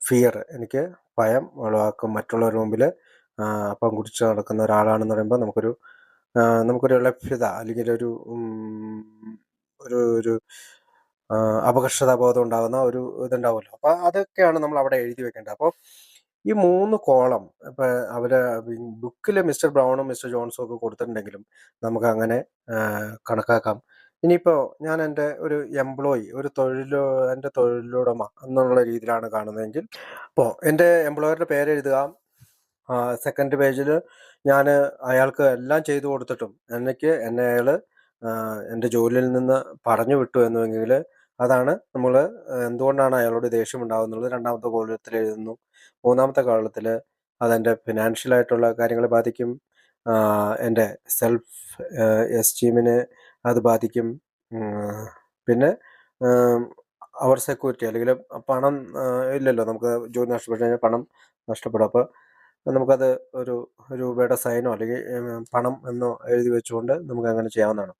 ഫിയർ, എനിക്ക് ഭയം ഉളവാക്കും. മറ്റുള്ളവരുടെ മുമ്പിൽ അപ്പം കുടിച്ച് നടക്കുന്ന ഒരാളാണെന്ന് പറയുമ്പോൾ നമുക്കൊരു ലഭ്യത അല്ലെങ്കിൽ ഒരു അപകർഷതാബോധം ഉണ്ടാകുന്ന ഒരു ഇതുണ്ടാവുമല്ലോ. അപ്പോൾ അതൊക്കെയാണ് നമ്മൾ അവിടെ എഴുതി വെക്കേണ്ടത്. അപ്പോൾ ഈ 3 കോളം ഇപ്പോൾ അവർ ബുക്കിൽ മിസ്റ്റർ ബ്രൗണും മിസ്റ്റർ ജോൺസും ഒക്കെ കൊടുത്തിട്ടുണ്ടെങ്കിലും നമുക്ക് അങ്ങനെ കണക്കാക്കാം. ഇനിയിപ്പോൾ ഞാൻ എൻ്റെ ഒരു എംപ്ലോയി, എൻ്റെ തൊഴിലുടമ എന്നുള്ള രീതിയിലാണ് കാണുന്നതെങ്കിൽ, അപ്പോൾ എൻ്റെ എംപ്ലോയറുടെ പേരെഴുതുക. സെക്കൻഡ് പേജിൽ ഞാൻ അയാൾക്ക് എല്ലാം ചെയ്തു കൊടുത്തിട്ടും എന്നെ അയാൾ എൻ്റെ ജോലിയിൽ നിന്ന് പറഞ്ഞു വിട്ടു എന്നുവെങ്കിൽ അതാണ് നമ്മൾ എന്തുകൊണ്ടാണ് അയാളോട് ദേഷ്യം ഉണ്ടാകുന്നുള്ളത് രണ്ടാമത്തെ കോളത്തിൽ എഴുതുന്നു. മൂന്നാമത്തെ കോളത്തിൽ അതെൻ്റെ ഫിനാൻഷ്യലായിട്ടുള്ള കാര്യങ്ങളെ ബാധിക്കും. എൻ്റെ സെൽഫ് എസ്റ്റീമിനെ അത് ബാധിക്കും. പിന്നെ അവർ സെക്യൂരിറ്റി അല്ലെങ്കിൽ പണം ഇല്ലല്ലോ, നമുക്ക് ജോലി നഷ്ടപ്പെട്ടു കഴിഞ്ഞാൽ പണം നഷ്ടപ്പെടും. അപ്പോൾ നമുക്കത് ഒരു രൂപയുടെ സൈനോ അല്ലെങ്കിൽ പണം എന്നോ എഴുതി വെച്ചുകൊണ്ട് നമുക്ക് അങ്ങനെ ചെയ്യാവുന്നതാണ്.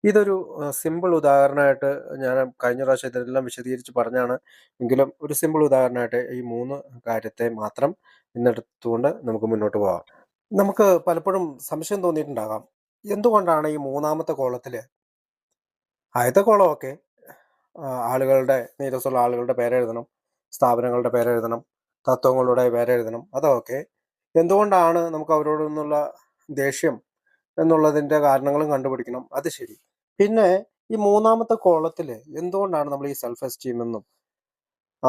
ഇതൊരു സിമ്പിൾ ഉദാഹരണമായിട്ട് ഞാൻ കഴിഞ്ഞ പ്രാവശ്യം ഇതെല്ലാം വിശദീകരിച്ച് പറഞ്ഞാണ്. എങ്കിലും ഒരു സിമ്പിൾ ഉദാഹരണമായിട്ട് ഈ 3 കാര്യത്തെ മാത്രം ഇന്നെടുത്തുകൊണ്ട് നമുക്ക് മുന്നോട്ട് പോകാം. നമുക്ക് പലപ്പോഴും സംശയം തോന്നിയിട്ടുണ്ടാകാം. എന്തുകൊണ്ടാണ് ഈ മൂന്നാമത്തെ കോളത്തിൽ ആദ്യത്തെ കോളമൊക്കെ ആളുകളുടെ നീരസുള്ള ആളുകളുടെ പേരെഴുതണം, സ്ഥാപനങ്ങളുടെ പേരെഴുതണം, തത്വങ്ങളുടെ പേരെഴുതണം, അതൊക്കെ എന്തുകൊണ്ടാണ് നമുക്ക് അവരോട് നിന്നുള്ള ദേഷ്യം എന്നുള്ളതിൻ്റെ കാരണങ്ങളും കണ്ടുപിടിക്കണം. അത് ശരി. പിന്നെ ഈ മൂന്നാമത്തെ കോളത്തിൽ എന്തുകൊണ്ടാണ് നമ്മൾ ഈ സെൽഫ് എസ്റ്റീം എന്നും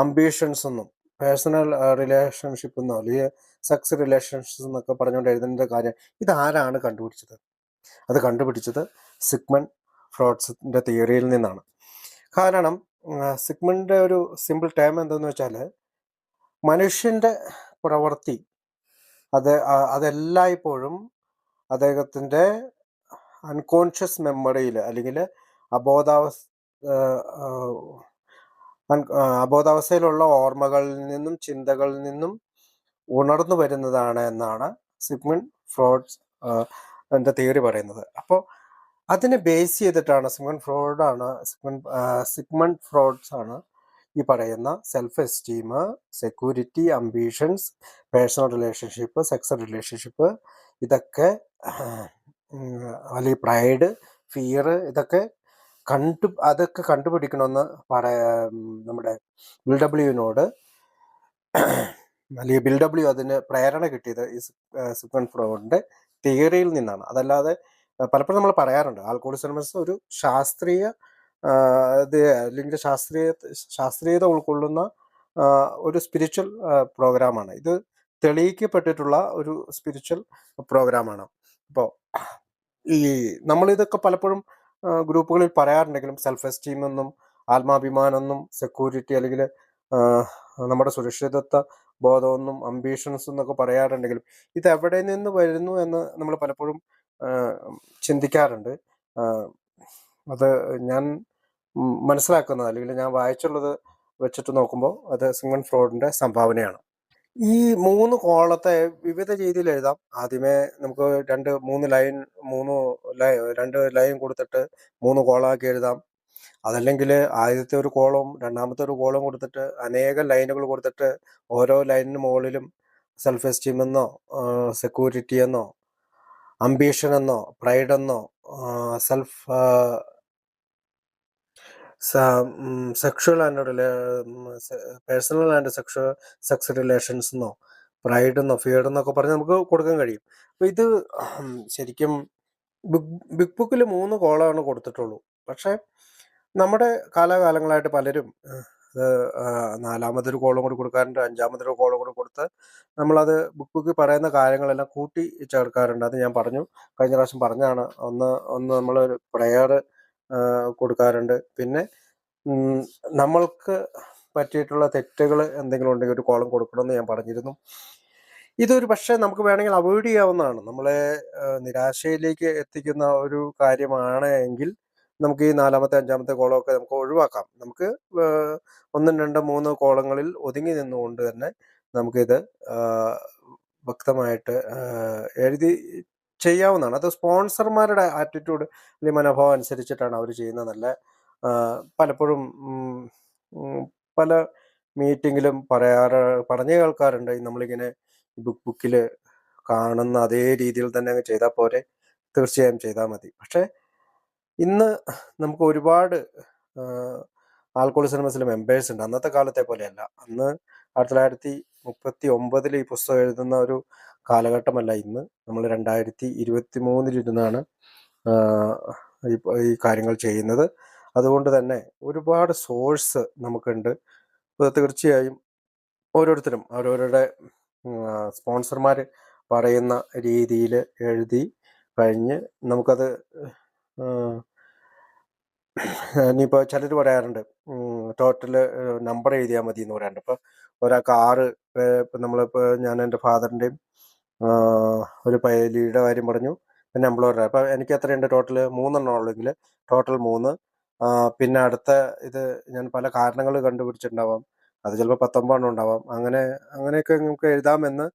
അംബീഷൻസ് എന്നും പേഴ്സണൽ റിലേഷൻഷിപ്പ് എന്നോ അല്ലെങ്കിൽ സെക്സ് റിലേഷൻഷിപ്പ് എന്നൊക്കെ പറഞ്ഞുകൊണ്ട് എഴുതുന്ന കാര്യം ഇതാരാണ് കണ്ടുപിടിച്ചത്? അത് കണ്ടുപിടിച്ചത് സിഗ്മണ്ട് ഫ്രോയിഡിന്റെ തിയറിയിൽ നിന്നാണ്. കാരണം സിഗ്മണ്ടിന്റെ ഒരു സിമ്പിൾ ടേം എന്തെന്ന് വെച്ചാൽ മനുഷ്യന്റെ പ്രവൃത്തി അതെല്ലായ്പ്പോഴും അദ്ദേഹത്തിൻ്റെ അൺകോൺഷ്യസ് മെമ്മറിയിൽ അല്ലെങ്കിൽ അബോധാവസ്ഥയിലുള്ള ഓർമ്മകളിൽ നിന്നും ചിന്തകളിൽ നിന്നും ഉണർന്നു വരുന്നതാണ് എന്നാണ് സിഗ്മണ്ട് ഫ്രോയിഡ് എൻ്റെ തിയറി പറയുന്നത്. അപ്പോൾ അതിനെ ബേസ് ചെയ്തിട്ടാണ് സിഗ്മണ്ട് ഫ്രോയിഡ്സ് ആണ് ഈ പറയുന്ന self esteem, security, ambitions, personal relationship, sex relationship, ഇതൊക്കെ അല്ലെങ്കിൽ പ്രൈഡ്, ഫിയർ, ഇതൊക്കെ അതൊക്കെ കണ്ടുപിടിക്കണമെന്ന് നമ്മുടെ ബിൽഡബ്ല്യുവിനോട് അല്ലെങ്കിൽ ബിൽഡബ്ല്യു അതിന് പ്രേരണ കിട്ടിയത് ഈ സിഗ്മണ്ട് ഫ്രോയിഡിന്റെ തിയറിയിൽ നിന്നാണ്. അതല്ലാതെ പലപ്പോഴും നമ്മൾ പറയാറുണ്ട് ആൽക്കഹോളിസം ഒരു ശാസ്ത്രീയ അല്ലെങ്കിൽ ശാസ്ത്രീയത ഉൾക്കൊള്ളുന്ന ഒരു സ്പിരിച്വൽ പ്രോഗ്രാമാണ്. ഇത് തെളിയിക്കപ്പെട്ടിട്ടുള്ള ഒരു സ്പിരിച്വൽ പ്രോഗ്രാമാണ്. അപ്പോൾ ഈ നമ്മളിതൊക്കെ പലപ്പോഴും ഗ്രൂപ്പുകളിൽ പറയാറുണ്ടെങ്കിലും സെൽഫ് എസ്റ്റീം എന്നും ആത്മാഭിമാനം എന്നും സെക്യൂരിറ്റി അല്ലെങ്കിൽ നമ്മുടെ സുരക്ഷിതത്വ ബോധമെന്നും അംബീഷൻസ് എന്നൊക്കെ പറയാറുണ്ടെങ്കിലും ഇത് എവിടെ നിന്ന് വരുന്നു എന്ന് നമ്മൾ പലപ്പോഴും ചിന്തിക്കാറുണ്ട്. അത് ഞാൻ മനസ്സിലാക്കുന്നത് അല്ലെങ്കിൽ ഞാൻ വായിച്ചുള്ളത് വെച്ചിട്ട് നോക്കുമ്പോൾ അത് സിഗ്മണ്ട് ഫ്രോയിഡിന്റെ സംഭാവനയാണ്. ഈ 3 കോളത്തെ വിവിധ രീതിയിൽ എഴുതാം. ആദ്യമേ നമുക്ക് 2 ലൈൻ കൊടുത്തിട്ട് 3 കോളമാക്കി എഴുതാം. അതല്ലെങ്കിൽ ആദ്യത്തെ ഒരു കോളവും രണ്ടാമത്തെ ഒരു കോളവും കൊടുത്തിട്ട് അനേകം ലൈനുകൾ കൊടുത്തിട്ട് ഓരോ ലൈനിന് മുകളിലും സെൽഫ് എസ്റ്റീം എന്നോ സെക്യൂരിറ്റി എന്നോ അംബീഷൻ എന്നോ പ്രൈഡ് എന്നോ self sexual and personal and sex relations എന്നോ പ്രൈഡ് എന്നോ ഫിയർ എന്നൊക്കെ പറഞ്ഞ് നമുക്ക് കൊടുക്കാൻ കഴിയും. അപ്പോൾ ഇത് ശരിക്കും ബിഗ് ബുക്കിൽ 3 കോളമാണ് കൊടുത്തിട്ടുള്ളൂ. പക്ഷേ നമ്മുടെ കാലാകാലങ്ങളായിട്ട് പലരും നാലാമതൊരു കോളം കൂടി കൊടുക്കാറുണ്ട്, അഞ്ചാമതൊരു കോളം കൂടി കൊടുത്ത് നമ്മളത് ബുക്കിൽ പറയുന്ന കാര്യങ്ങളെല്ലാം കൂട്ടി ചേർക്കാറുണ്ട്. അത് ഞാൻ പറഞ്ഞു, കഴിഞ്ഞ പ്രാവശ്യം പറഞ്ഞാണ്. ഒന്ന് നമ്മൾ പ്രയർ കൊടുക്കാറുണ്ട്. പിന്നെ നമ്മൾക്ക് പറ്റിയിട്ടുള്ള തെറ്റുകൾ എന്തെങ്കിലും ഉണ്ടെങ്കിൽ ഒരു കോളം കൊടുക്കണമെന്ന് ഞാൻ പറഞ്ഞിരുന്നു. ഇതൊരു പക്ഷേ നമുക്ക് വേണമെങ്കിൽ അവോയ്ഡ് ചെയ്യാവുന്നതാണ്. നമ്മളെ നിരാശയിലേക്ക് എത്തിക്കുന്ന ഒരു കാര്യമാണ് എങ്കിൽ നമുക്ക് ഈ നാലാമത്തെ അഞ്ചാമത്തെ കോളമൊക്കെ നമുക്ക് ഒഴിവാക്കാം. നമുക്ക് 1, 2, 3 കോളങ്ങളിൽ ഒതുങ്ങി നിന്നുകൊണ്ട് തന്നെ നമുക്കിത് വ്യക്തമായിട്ട് എഴുതി ചെയ്യാവുന്നതാണ്. അത് സ്പോൺസർമാരുടെ ആറ്റിറ്റ്യൂഡ് അല്ലെങ്കിൽ മനോഭാവം അനുസരിച്ചിട്ടാണ് അവർ ചെയ്യുന്നതല്ല. പലപ്പോഴും പല മീറ്റിങ്ങിലും പറഞ്ഞു കേൾക്കാറുണ്ട്, നമ്മളിങ്ങനെ ബുക്കിൽ കാണുന്ന അതേ രീതിയിൽ തന്നെ അങ്ങ് ചെയ്താൽ പോരെ, തീർച്ചയായും ചെയ്താൽ മതി. പക്ഷേ ഇന്ന് നമുക്ക് ഒരുപാട് ആൽക്കഹോളിസം മെമ്പേഴ്സ് ഉണ്ട്. അന്നത്തെ കാലത്തെ പോലെയല്ല. അന്ന് 1939 ഈ പുസ്തകം എഴുതുന്ന ഒരു കാലഘട്ടമല്ല ഇന്ന്. നമ്മൾ 2023 ഇരുന്നാണ് ഈ കാര്യങ്ങൾ ചെയ്യുന്നത്. അതുകൊണ്ട് തന്നെ ഒരുപാട് സോഴ്സ് നമുക്കുണ്ട്. തീർച്ചയായും ഓരോരുത്തരും അവരവരുടെ സ്പോൺസർമാർ പറയുന്ന രീതിയിൽ എഴുതി കഴിഞ്ഞ് നമുക്കത് ഇനിയിപ്പോൾ ചിലർ പറയാറുണ്ട് ടോട്ടല് നമ്പർ എഴുതിയാൽ മതി എന്ന് പറയാറുണ്ട്. ഇപ്പോൾ ഒരാൾക്ക് 6 ഇപ്പം നമ്മളിപ്പോൾ ഞാൻ എൻ്റെ ഫാദറിൻ്റെയും ഒരു പൈലിയുടെ കാര്യം പറഞ്ഞു, പിന്നെ എംപ്ലോയറുടെ. അപ്പോൾ എനിക്ക് എത്രയുണ്ട് ടോട്ടല്? 3 എണ്ണം ഉള്ളെങ്കിൽ ടോട്ടൽ 3. പിന്നെ അടുത്ത ഇത് ഞാൻ പല കാരണങ്ങൾ കണ്ടുപിടിച്ചിട്ടുണ്ടാവാം. അത് ചിലപ്പോൾ 19 എണ്ണം ഉണ്ടാവാം. അങ്ങനെയൊക്കെ നമുക്ക് എഴുതാമെന്ന്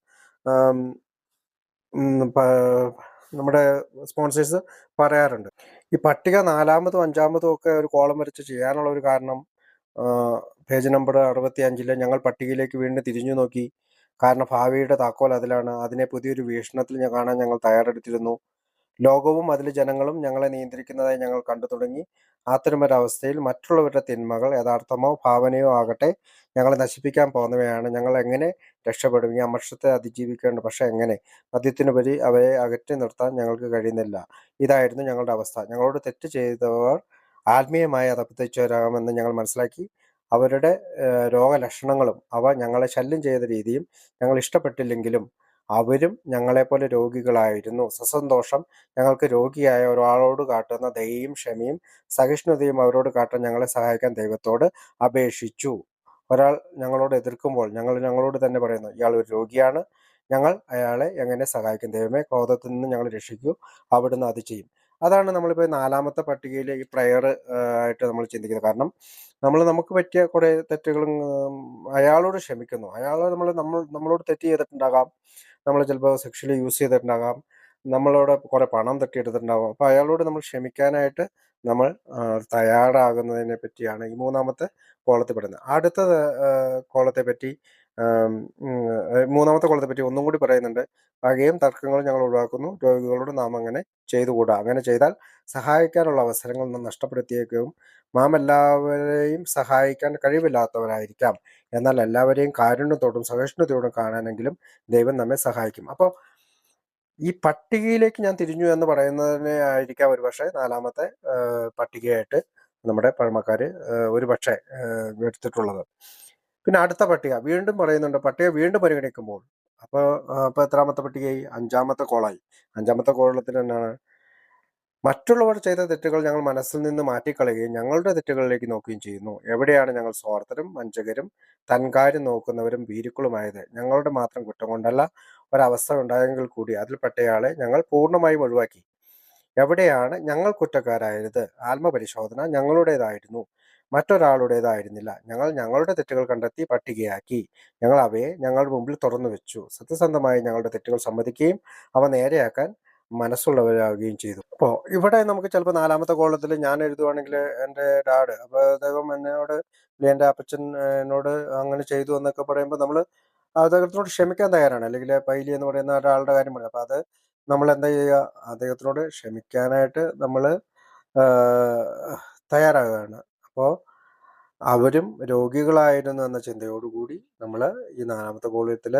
ആം, നമ്മുടെ സ്പോൺസേഴ്സ് പറയാറുണ്ട്. ഈ പട്ടിക 4-മതും 5-മതും ഒക്കെ ഒരു കോളം വരച്ച് ചെയ്യാനുള്ള ഒരു കാരണം, പേജ് നമ്പർ 65 ഞങ്ങൾ പട്ടികയിലേക്ക് വീണ്ടും തിരിഞ്ഞു നോക്കി. കാരണം ഭാവിയുടെ താക്കോൽ അതിലാണ്. അതിനെ പുതിയൊരു വീക്ഷണത്തിൽ കാണാൻ ഞങ്ങൾ തയ്യാറെടുത്തിരുന്നു. ലോകവും അതിലെ ജനങ്ങളും ഞങ്ങളെ നിയന്ത്രിക്കുന്നതായി ഞങ്ങൾ കണ്ടു തുടങ്ങി. അത്തരമൊരവസ്ഥയിൽ മറ്റുള്ളവരുടെ തിന്മകൾ യഥാർത്ഥമോ ഭാവനയോ ആകട്ടെ ഞങ്ങളെ നശിപ്പിക്കാൻ പോകുന്നവയാണ്. ഞങ്ങൾ എങ്ങനെ രക്ഷപ്പെടും? ഈ അമർഷത്തെ അതിജീവിക്കേണ്ട, പക്ഷെ എങ്ങനെ? മദ്യത്തിനുപരി അവയെ അകറ്റി നിർത്താൻ ഞങ്ങൾക്ക് കഴിയുന്നില്ല. ഇതായിരുന്നു ഞങ്ങളുടെ അവസ്ഥ. ഞങ്ങളോട് തെറ്റ് ചെയ്തവർ ആത്മീയമായി അതപ്പതിച്ചവരാകാമെന്ന് ഞങ്ങൾ മനസ്സിലാക്കി. അവരുടെ രോഗലക്ഷണങ്ങളും അവ ഞങ്ങളെ ശല്യം ചെയ്ത രീതിയും ഞങ്ങൾ ഇഷ്ടപ്പെട്ടില്ലെങ്കിലും അവരും ഞങ്ങളെപ്പോലെ രോഗികളായിരുന്നു. സസന്തോഷം ഞങ്ങൾക്ക് രോഗിയായ ഒരാളോട് കാട്ടുന്ന ദയയും ക്ഷമയും സഹിഷ്ണുതയും അവരോട് കാട്ടാൻ ഞങ്ങളെ സഹായിക്കാൻ ദൈവത്തോട് അപേക്ഷിച്ചു. ഒരാൾ ഞങ്ങളോട് എതിർക്കുമ്പോൾ ഞങ്ങൾ ഞങ്ങളോട് തന്നെ പറയുന്നു, ഇയാൾ ഒരു രോഗിയാണ്, ഞങ്ങൾ അയാളെ എങ്ങനെ സഹായിക്കും? ദൈവമേ, ക്രോധത്തിൽ നിന്ന് ഞങ്ങൾ രക്ഷിക്കൂ, അവിടുന്ന് അത് ചെയ്യും. അതാണ് നമ്മളിപ്പോൾ 4-മത്തെ പട്ടികയിൽ ഈ പ്രയർ ആയിട്ട് നമ്മൾ ചിന്തിക്കുന്നത്. കാരണം നമുക്ക് പറ്റിയ കുറേ തെറ്റുകളും അയാളോട് ക്ഷമിക്കുന്നു. അയാൾ നമ്മളോട് തെറ്റ് ചെയ്തിട്ടുണ്ടാകാം. നമ്മൾ ചിലപ്പോൾ സെക്ഷലി യൂസ് ചെയ്തിട്ടുണ്ടാകാം. നമ്മളോട് കുറേ പണം തട്ടിയെടുത്തിട്ടുണ്ടാകും. അപ്പോൾ അയാളോട് നമ്മൾ ക്ഷമിക്കാനായിട്ട് നമ്മൾ തയ്യാറാകുന്നതിനെ പറ്റിയാണ് ഈ 3-മത്തെ കോളത്തിൽ പറയുന്നത്. അടുത്തത് കോളത്തെ പറ്റി 3-മത്തെ കോളത്തെ പറ്റി ഒന്നും കൂടി പറയുന്നുണ്ട്. പകയും തർക്കങ്ങളും ഞങ്ങൾ ഒഴിവാക്കുന്നു. രോഗികളോട് നാം അങ്ങനെ ചെയ്തുകൂടാ. അങ്ങനെ ചെയ്താൽ സഹായിക്കാനുള്ള അവസരങ്ങൾ നാം നഷ്ടപ്പെടുത്തിയേക്കും. നാം എല്ലാവരെയും സഹായിക്കാൻ കഴിവില്ലാത്തവരായിരിക്കാം. എന്നാൽ എല്ലാവരെയും കാരുണ്യത്തോടും സഹിഷ്ണുതയോടും കാണാനെങ്കിലും ദൈവം നമ്മെ സഹായിക്കും. അപ്പോൾ ഈ പട്ടികയിലേക്ക് ഞാൻ തിരിഞ്ഞു എന്ന് പറയുന്നതിനെ ആയിരിക്കാം ഒരുപക്ഷെ 4-മത്തെ പട്ടികയായിട്ട് നമ്മുടെ പഴമക്കാർ ഒരുപക്ഷെ എടുത്തിട്ടുള്ളത്. പിന്നെ അടുത്ത പട്ടിക വീണ്ടും പറയുന്നുണ്ട്. പട്ടിക വീണ്ടും പരിഗണിക്കുമ്പോൾ അപ്പോൾ എത്രാമത്തെ പട്ടികയായി? 5-മത്തെ കോളായി. 5-മത്തെ കോളത്തിൽ എന്നാണ്? മറ്റുള്ളവർ ചെയ്ത തെറ്റുകൾ ഞങ്ങൾ മനസ്സിൽ നിന്ന് മാറ്റിക്കളയുകയും ഞങ്ങളുടെ തെറ്റുകളിലേക്ക് നോക്കുകയും ചെയ്യുന്നു. എവിടെയാണ് ഞങ്ങൾ സ്വാർത്ഥരും വഞ്ചകരും തൻകാര്യം നോക്കുന്നവരും ഭീരുക്കളുമായത്? ഞങ്ങളുടെ മാത്രം കുറ്റം കൊണ്ടല്ല, ഒരവസ്ഥ ഉണ്ടായെങ്കിൽ കൂടി അതിൽപ്പെട്ടയാളെ ഞങ്ങൾ പൂർണ്ണമായും ഒഴിവാക്കി. എവിടെയാണ് ഞങ്ങൾ കുറ്റക്കാരായത്? ആത്മപരിശോധന ഞങ്ങളുടേതായിരുന്നു, മറ്റൊരാളുടേതായിരുന്നില്ല. ഞങ്ങൾ ഞങ്ങളുടെ തെറ്റുകൾ കണ്ടെത്തി പട്ടികയാക്കി. ഞങ്ങൾ അവയെ ഞങ്ങളുടെ മുമ്പിൽ തുറന്നു വെച്ചു. സത്യസന്ധമായി ഞങ്ങളുടെ തെറ്റുകൾ സമ്മതിക്കുകയും അവ നേരെയാക്കാൻ മനസ്സുള്ളവരാകുകയും ചെയ്തു. അപ്പോൾ ഇവിടെ നമുക്ക് ചിലപ്പോൾ 4-മത്തെ കോളത്തിൽ ഞാൻ എഴുതുവാണെങ്കിൽ എൻ്റെ ഡാഡ്, അപ്പോൾ അദ്ദേഹം എന്നോട്, എൻ്റെ അപ്പച്ചൻ എന്നോട് അങ്ങനെ ചെയ്തു എന്നൊക്കെ പറയുമ്പോൾ നമ്മൾ അദ്ദേഹത്തിനോട് ക്ഷമിക്കാൻ തയ്യാറാണ്. അല്ലെങ്കിൽ പൈലി എന്ന് പറയുന്ന ഒരാളുടെ കാര്യം പറയാം. അപ്പോൾ അത് നമ്മൾ എന്താ ചെയ്യുക? അദ്ദേഹത്തിനോട് ക്ഷമിക്കാനായിട്ട് നമ്മൾ തയ്യാറാകുകയാണ്. അപ്പോൾ അവരും രോഗികളായിരുന്നു എന്ന ചിന്തയോടുകൂടി നമ്മൾ ഈ 4-മത്തെ കോളത്തിൽ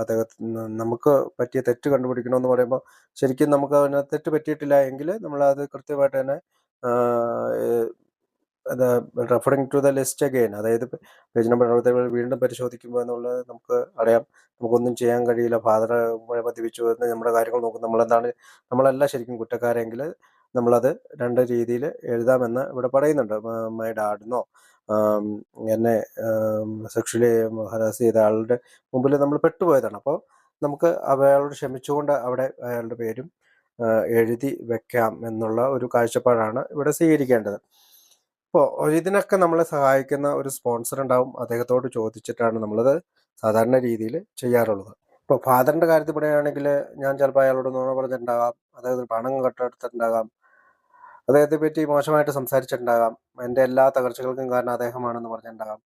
അദ്ദേഹത്തിന് നമുക്ക് പറ്റിയ തെറ്റ് കണ്ടുപിടിക്കണമെന്ന് പറയുമ്പോൾ ശരിക്കും നമുക്ക് അതിന് തെറ്റ് പറ്റിയിട്ടില്ല എങ്കിൽ നമ്മളത് കൃത്യമായിട്ട് തന്നെ അത് referring to the list again, അതായത് പേജ് നമ്പർ 67 വീണ്ടും പരിശോധിക്കുമ്പോൾ എന്നുള്ളത് നമുക്ക് അറിയാം. നമുക്കൊന്നും ചെയ്യാൻ കഴിയില്ല. ഫാദർ മദ്യപിച്ചു എന്ന് നമ്മുടെ കാര്യങ്ങൾ നോക്കും. നമ്മളല്ല ശരിക്കും കുറ്റക്കാരെങ്കിൽ നമ്മളത് 2 രീതിയിൽ എഴുതാമെന്ന് ഇവിടെ പറയുന്നുണ്ട്. മൈ ഡാഡെന്നോ എന്നെ സെക്ഷലി ഹരാസ് ചെയ്ത ആളുടെ മുമ്പിൽ നമ്മൾ പെട്ടുപോയതാണ്. അപ്പോൾ നമുക്ക് അയാളോട് ക്ഷമിച്ചുകൊണ്ട് അവിടെ അയാളുടെ പേരും എഴുതി വെക്കാം എന്നുള്ള ഒരു കാഴ്ചപ്പാടാണ് ഇവിടെ സ്വീകരിക്കേണ്ടത്. അപ്പോൾ ഇതിനൊക്കെ നമ്മളെ സഹായിക്കുന്ന ഒരു സ്പോൺസർ ഉണ്ടാവും. അദ്ദേഹത്തോട് ചോദിച്ചിട്ടാണ് നമ്മളത് സാധാരണ രീതിയിൽ ചെയ്യാറുള്ളത്. ഇപ്പോൾ ഫാദറിൻ്റെ കാര്യത്തിൽ പറയുകയാണെങ്കിൽ ഞാൻ ചിലപ്പോൾ അയാളോട് നുണ പറഞ്ഞിട്ടുണ്ടാകാം, അദ്ദേഹത്തിന് പണം കട്ടെടുത്തിട്ടുണ്ടാകാം, അദ്ദേഹത്തെ പറ്റി മോശമായിട്ട് സംസാരിച്ചിട്ടുണ്ടാകാം, എൻ്റെ എല്ലാ തകർച്ചകൾക്കും കാരണം അദ്ദേഹമാണെന്ന് പറഞ്ഞിട്ടുണ്ടാകാം.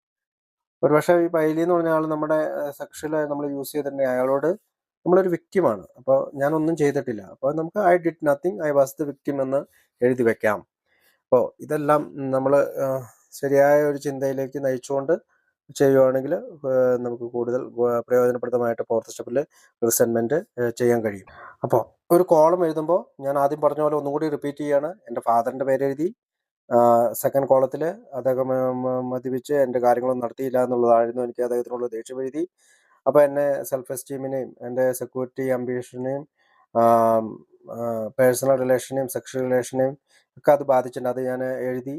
ഒരുപക്ഷെ ഈ പൈലി എന്ന് പറഞ്ഞ ആൾ നമ്മുടെ സെക്ഷൽ നമ്മൾ യൂസ് ചെയ്തിട്ടുണ്ടെങ്കിൽ അയാളോട് നമ്മളൊരു വിക്റ്റിമാണ്. അപ്പോൾ ഞാനൊന്നും ചെയ്തിട്ടില്ല. അപ്പോൾ നമുക്ക് I did nothing, I was the victim എന്ന് എഴുതി വെക്കാം. അപ്പോൾ ഇതെല്ലാം നമ്മൾ ശരിയായ ഒരു ചിന്തയിലേക്ക് നയിച്ചുകൊണ്ട് ചെയ്യുവാണെങ്കിൽ നമുക്ക് കൂടുതൽ പ്രയോജനപ്രദമായിട്ട് 4th സ്റ്റെപ്പിൽ റിസെൻമെൻറ്റ് ചെയ്യാൻ കഴിയും. അപ്പോൾ ഒരു കോളം എഴുതുമ്പോൾ ഞാൻ ആദ്യം പറഞ്ഞ പോലെ ഒന്നും കൂടി റിപ്പീറ്റ് ചെയ്യുകയാണ്. എൻ്റെ ഫാദറിൻ്റെ പേരെഴുതി, സെക്കൻഡ് കോളത്തിൽ അദ്ദേഹം മദ്യപിച്ച് എൻ്റെ കാര്യങ്ങളൊന്നും നടത്തിയില്ല എന്നുള്ളതായിരുന്നു എനിക്ക് അദ്ദേഹത്തിനുള്ള ദേഷ്യം എഴുതി. അപ്പോൾ എന്നെ സെൽഫ് എസ്റ്റീമിനെയും എൻ്റെ സെക്യൂരിറ്റി അംബീഷനെയും പേഴ്സണൽ റിലേഷനെയും സെക്ഷൽ റിലേഷനെയും ഒക്കെ അത് ബാധിച്ചിട്ടുണ്ട്. അത് ഞാൻ എഴുതി.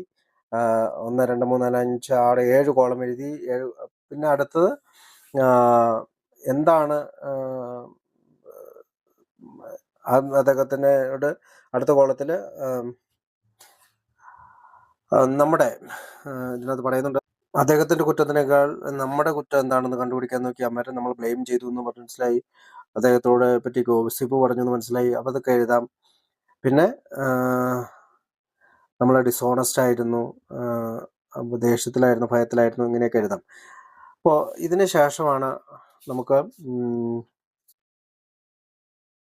1, 2, 3, 4, 5, 6, 7 കോളം എഴുതി. പിന്നെ അടുത്തത് എന്താണ് അദ്ദേഹത്തിനോട് അടുത്ത കോളത്തിൽ നമ്മുടെ ഇതിനകത്ത് പറയുന്നുണ്ട്, അദ്ദേഹത്തിൻ്റെ കുറ്റത്തിനേക്കാൾ നമ്മുടെ കുറ്റം എന്താണെന്ന് കണ്ടുപിടിക്കാൻ നോക്കി അമ്മേരെ നമ്മൾ ബ്ലെയിം ചെയ്തു എന്ന് മനസ്സിലായി. അദ്ദേഹത്തോട് പറ്റി ഗോസിപ്പ് പറഞ്ഞു എന്ന് മനസ്സിലായി. അപ്പോൾ അതൊക്കെ എഴുതാം. പിന്നെ നമ്മൾ ഡിസോണസ്റ്റ് ആയിരുന്നു, ദേഷ്യത്തിലായിരുന്നു, ഭയത്തിലായിരുന്നു, ഇങ്ങനെയൊക്കെ എഴുതാം. അപ്പോൾ ഇതിന് ശേഷമാണ് നമുക്ക്